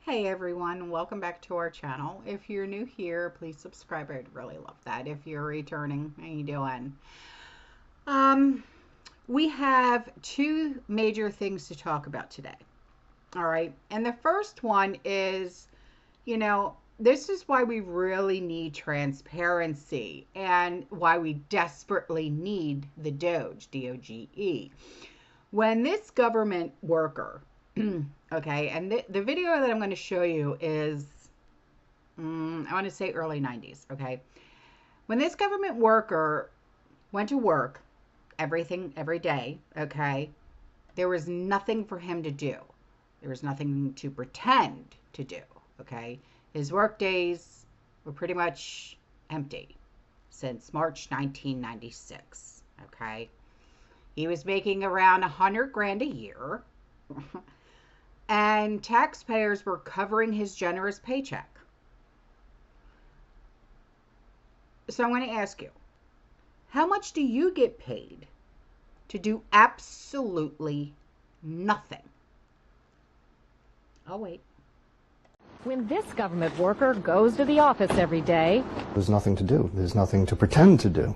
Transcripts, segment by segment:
Hey everyone, welcome back to our channel. If you're new here, please subscribe. I'd really love that. If you're returning, how you doing? We have two major things to talk about today. All right. And the first one is, this is why we really need transparency and why we desperately need the Doge, D-O-G-E. When this government worker, okay, and the video that I'm going to show you is, I want to say early 90s, okay? When this government worker went to work, every day, okay, there was nothing for him to do. There was nothing to pretend to do, okay? His work days were pretty much empty since March 1996, okay? He was making around $100,000 a year, and taxpayers were covering his generous paycheck. So I'm going to ask you, how much do you get paid to do absolutely nothing? I'll wait. When this government worker goes to the office every day, there's nothing to do. There's nothing to pretend to do.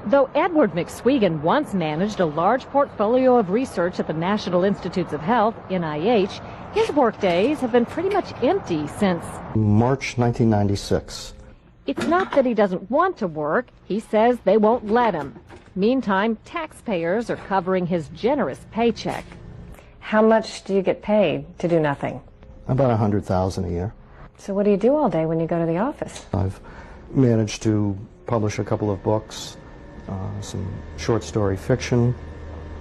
Though Edward McSwegan once managed a large portfolio of research at the National Institutes of Health, NIH, his workdays have been pretty much empty since March 1996. It's not that he doesn't want to work. He says they won't let him. Meantime, taxpayers are covering his generous paycheck. How much do you get paid to do nothing? About $100,000 a year. So what do you do all day when you go to the office? I've managed to publish a couple of books, some short story fiction,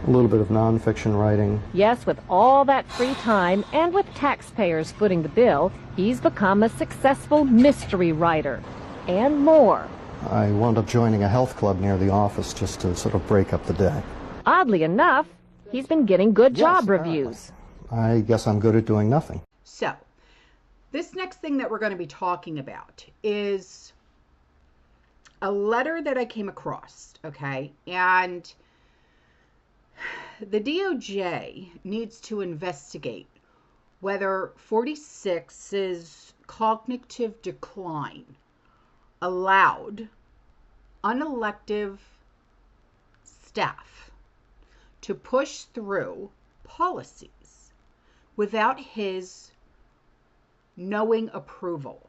a little bit of nonfiction writing. Yes, with all that free time and with taxpayers footing the bill, he's become a successful mystery writer. And more. I wound up joining a health club near the office just to sort of break up the day. Oddly enough, he's been getting good job reviews. I guess I'm good at doing nothing. So, this next thing that we're going to be talking about is a letter that I came across, okay? And the DOJ needs to investigate whether 46's cognitive decline allowed unelective staff to push through policies without his knowing approval.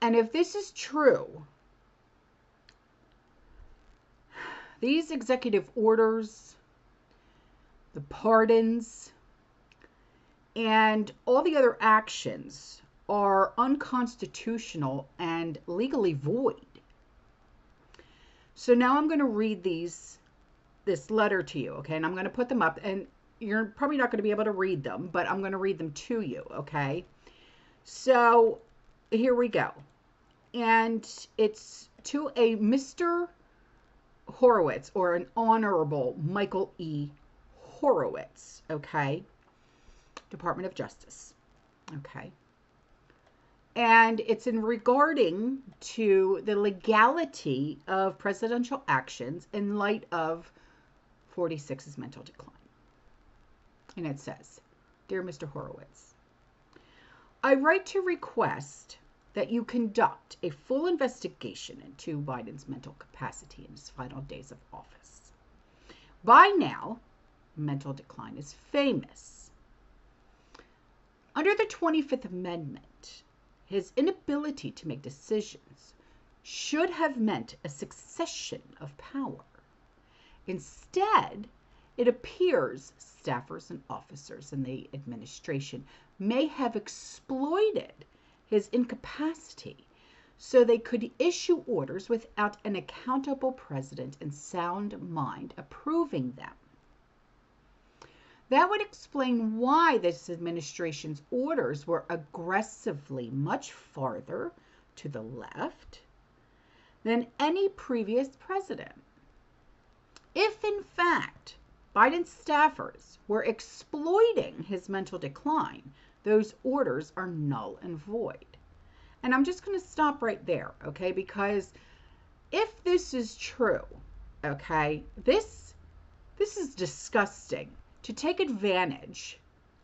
And if this is true, these executive orders, the pardons, and all the other actions are unconstitutional and legally void. So now I'm going to read this letter to you, okay? And I'm going to put them up, and you're probably not going to be able to read them, but I'm going to read them to you, okay? So here we go. And it's to a Mr. Horowitz, or an Honorable Michael E. Horowitz, okay? Department of Justice, okay? And it's in regarding to the legality of presidential actions in light of 46's mental decline. And it says, Dear Mr. Horowitz, I write to request that you conduct a full investigation into Biden's mental capacity in his final days of office. By now, mental decline is famous. Under the 25th Amendment, his inability to make decisions should have meant a succession of power. Instead, it appears staffers and officers in the administration may have exploited his incapacity so they could issue orders without an accountable president in sound mind approving them. That would explain why this administration's orders were aggressively much farther to the left than any previous president. If, in fact, Biden's staffers were exploiting his mental decline, those orders are null and void. And I'm just going to stop right there, okay? Because if this is true, okay, this is disgusting. To take advantage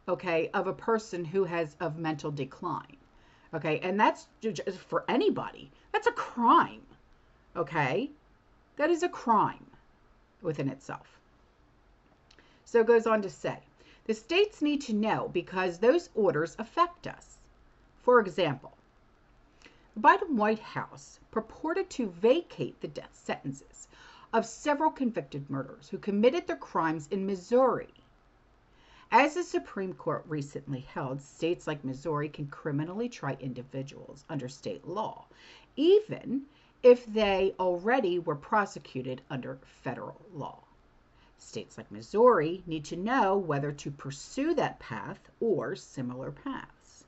okay, of a person who has of mental decline. Okay, and that's just for anybody. That's a crime. Okay, that is a crime within itself. So it goes on to say, the states need to know because those orders affect us. For example, the Biden White House purported to vacate the death sentences of several convicted murderers who committed their crimes in Missouri. As the Supreme Court recently held, states like Missouri can criminally try individuals under state law, even if they already were prosecuted under federal law. States like Missouri need to know whether to pursue that path or similar paths.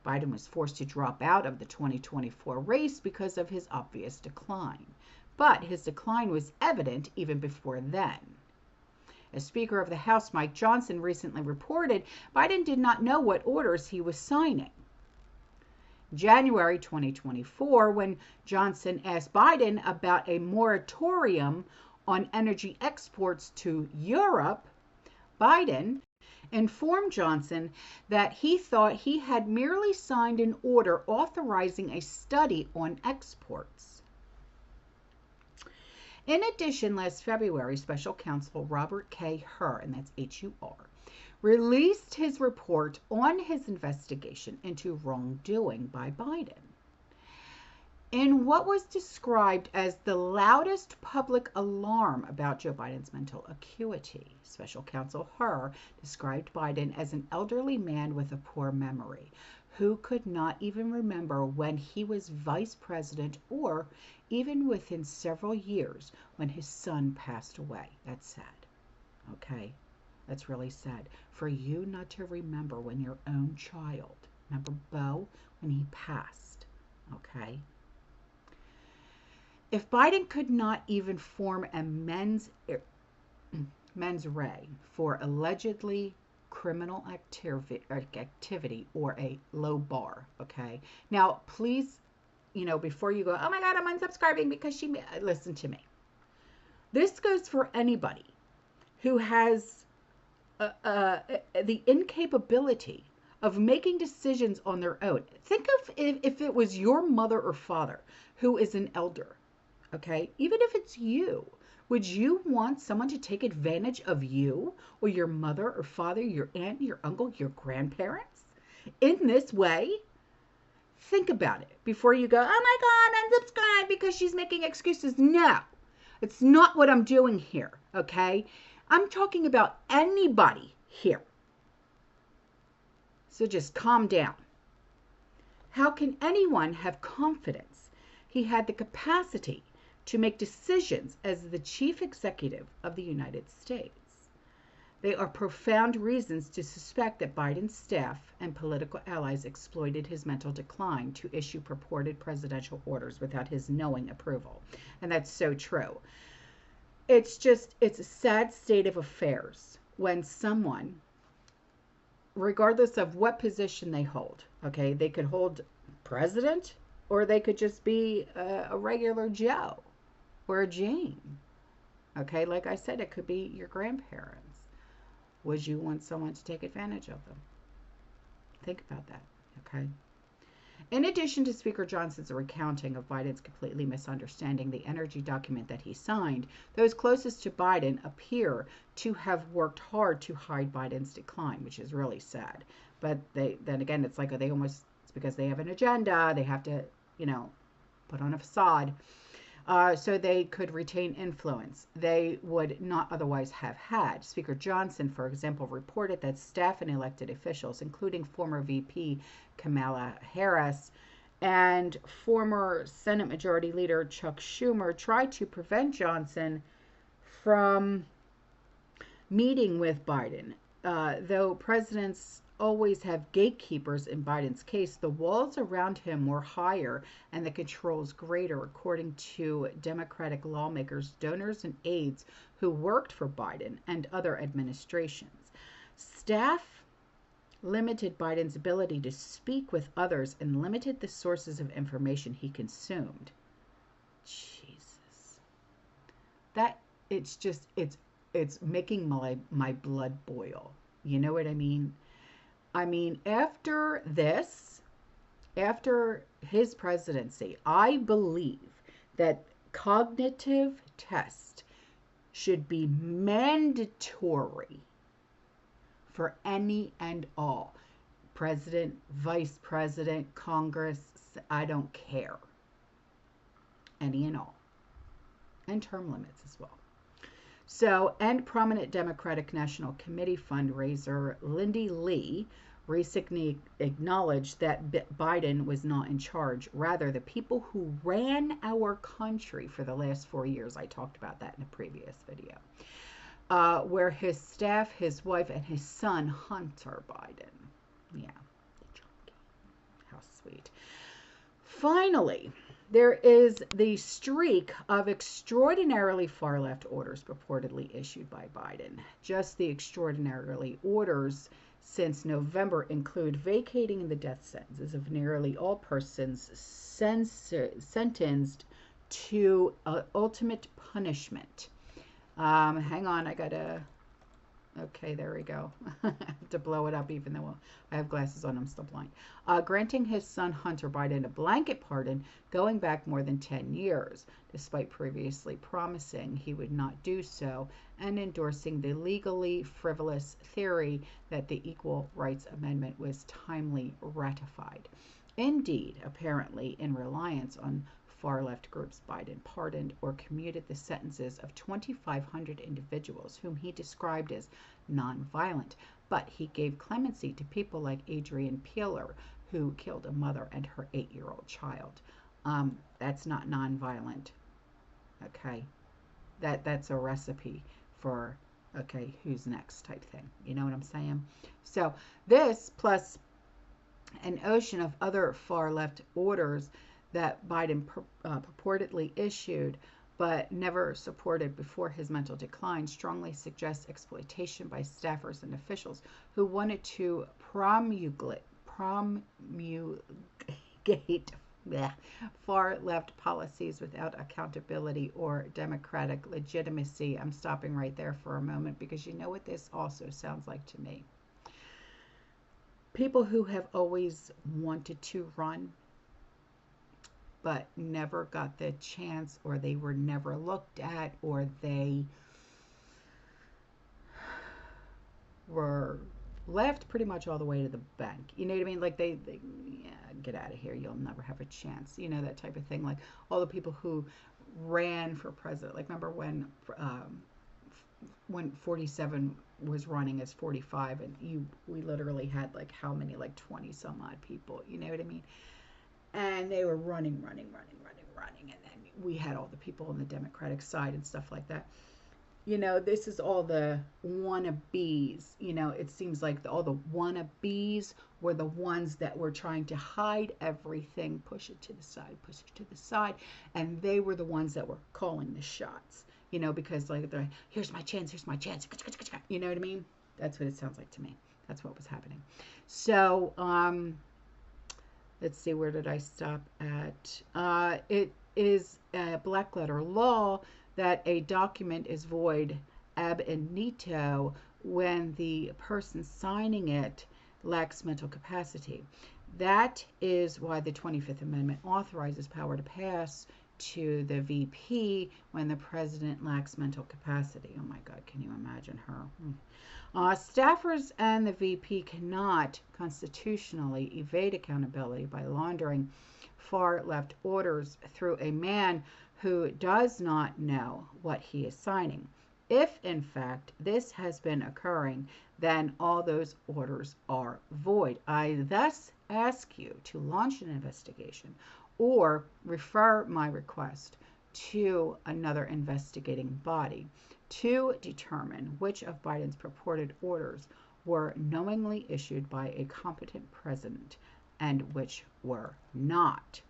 Biden was forced to drop out of the 2024 race because of his obvious decline, but his decline was evident even before then. As Speaker of the House, Mike Johnson recently reported Biden did not know what orders he was signing. January 2024, when Johnson asked Biden about a moratorium on energy exports to Europe, Biden informed Johnson that he thought he had merely signed an order authorizing a study on exports. In addition, last February, Special Counsel Robert K. Hur, and that's H-U-R, released his report on his investigation into wrongdoing by Biden. In what was described as the loudest public alarm about Joe Biden's mental acuity, Special Counsel Hur described Biden as an elderly man with a poor memory who could not even remember when he was vice president or even within several years when his son passed away. That's sad. Okay? That's really sad. For you not to remember when your own child, remember Beau, when he passed. Okay? If Biden could not even form a mens rea for allegedly criminal activity or a low bar, okay? Now, please, before you go, oh my God, I'm unsubscribing because she, listen to me. This goes for anybody who has the incapability of making decisions on their own. Think of if it was your mother or father who is an elder. Okay, even if it's you, would you want someone to take advantage of you or your mother or father, your aunt, your uncle, your grandparents in this way? Think about it before you go, oh my God, unsubscribe because she's making excuses. No, it's not what I'm doing here, okay? I'm talking about anybody here. So just calm down. How can anyone have confidence he had the capacity to make decisions as the chief executive of the United States? There are profound reasons to suspect that Biden's staff and political allies exploited his mental decline to issue purported presidential orders without his knowing approval. And that's so true. It's a sad state of affairs when someone, regardless of what position they hold, okay, they could hold president or they could just be a regular Joe or a Jane. Okay, like I said, it could be your grandparents. Would you want someone to take advantage of them? Think about that, okay? In addition to Speaker Johnson's recounting of Biden's completely misunderstanding the energy document that he signed, those closest to Biden appear to have worked hard to hide Biden's decline, which is really sad. But then again, it's like it's because they have an agenda, they have to, put on a facade. So they could retain influence they would not otherwise have had. Speaker Johnson, for example, reported that staff and elected officials, including former VP Kamala Harris and former Senate Majority Leader Chuck Schumer, tried to prevent Johnson from meeting with Biden. Though presidents always have gatekeepers in Biden's case, the walls around him were higher and the controls greater, according to Democratic lawmakers, donors, and aides who worked for Biden and other administrations. Staff limited Biden's ability to speak with others and limited the sources of information he consumed. Jesus. It's making my blood boil. You know what I mean? I mean, after this, after his presidency, I believe that cognitive test should be mandatory for any and all. President, vice president, Congress, I don't care. Any and all. And term limits as well. So, and prominent Democratic National Committee fundraiser Lindy Lee recently acknowledged that Biden was not in charge. Rather, the people who ran our country for the last 4 years. I talked about that in a previous video. Where his staff, his wife, and his son, Hunter Biden. Yeah, how sweet. Finally, there is the streak of extraordinarily far-left orders purportedly issued by Biden. Just the extraordinarily orders since November include vacating the death sentences of nearly all persons sentenced to ultimate punishment. Hang on, I gotta... Okay, there we go. I have to blow it up even though I have glasses on, I'm still blind. Granting his son Hunter Biden a blanket pardon going back more than 10 years, despite previously promising he would not do so, and endorsing the legally frivolous theory that the Equal Rights Amendment was timely ratified. Indeed, apparently, in reliance on far-left groups, Biden pardoned or commuted the sentences of 2,500 individuals whom he described as nonviolent, but he gave clemency to people like Adrian Peeler, who killed a mother and her 8-year-old child. That's not nonviolent. Okay, that's a recipe for okay, who's next type thing. You know what I'm saying? So this plus an ocean of other far-left orders that Biden purportedly issued but never supported before his mental decline strongly suggests exploitation by staffers and officials who wanted to promulgate far-left policies without accountability or democratic legitimacy. I'm stopping right there for a moment because you know what this also sounds like to me. People who have always wanted to run but never got the chance, or they were never looked at, or they were left pretty much all the way to the bank. You know what I mean? Like they yeah, get out of here. You'll never have a chance. You know, that type of thing. Like all the people who ran for president. Like remember when 47 was running as 45, and we literally had like how many, like 20 some odd people. You know what I mean? And they were running, and then we had all the people on the Democratic side and stuff like that. You know, this is all the wannabes. You know, it seems like all the wannabes were the ones that were trying to hide everything, push it to the side, and they were the ones that were calling the shots. You know, because like they're, here's my chance. You know what I mean? That's what it sounds like to me. That's what was happening. So, let's see, where did I stop at? It is a black letter law that a document is void ab initio when the person signing it lacks mental capacity. That is why the 25th Amendment authorizes power to pass to the VP when the president lacks mental capacity. Oh my God, can you imagine her? Staffers and the VP cannot constitutionally evade accountability by laundering far-left orders through a man who does not know what he is signing. If, in fact, this has been occurring, then all those orders are void. I thus ask you to launch an investigation or refer my request to another investigating body to determine which of Biden's purported orders were knowingly issued by a competent president and which were not.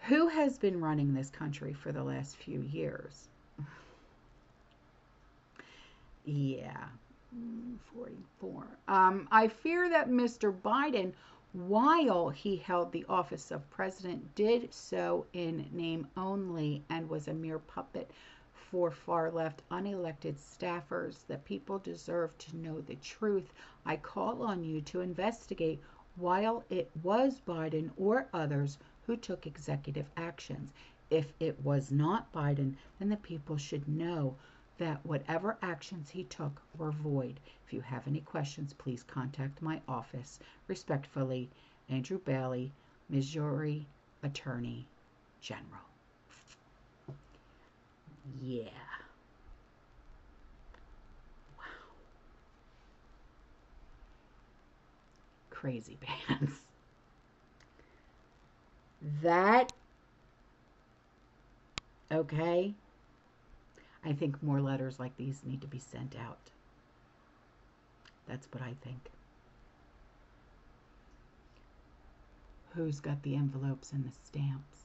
Who has been running this country for the last few years? Yeah, 44. I fear that Mr. Biden, while he held the office of president, did so in name only and was a mere puppet for far left unelected staffers that people deserve to know the truth. I call on you to investigate while it was Biden or others who took executive actions. If it was not Biden, then the people should know that whatever actions he took were void. If you have any questions, please contact my office. Respectfully, Andrew Bailey, Missouri Attorney General. Yeah. Wow. Crazy pants. That, okay. I think more letters like these need to be sent out. That's what I think. Who's got the envelopes and the stamps?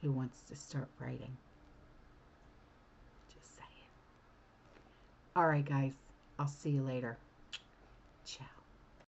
Who wants to start writing? Just saying. All right, guys. I'll see you later.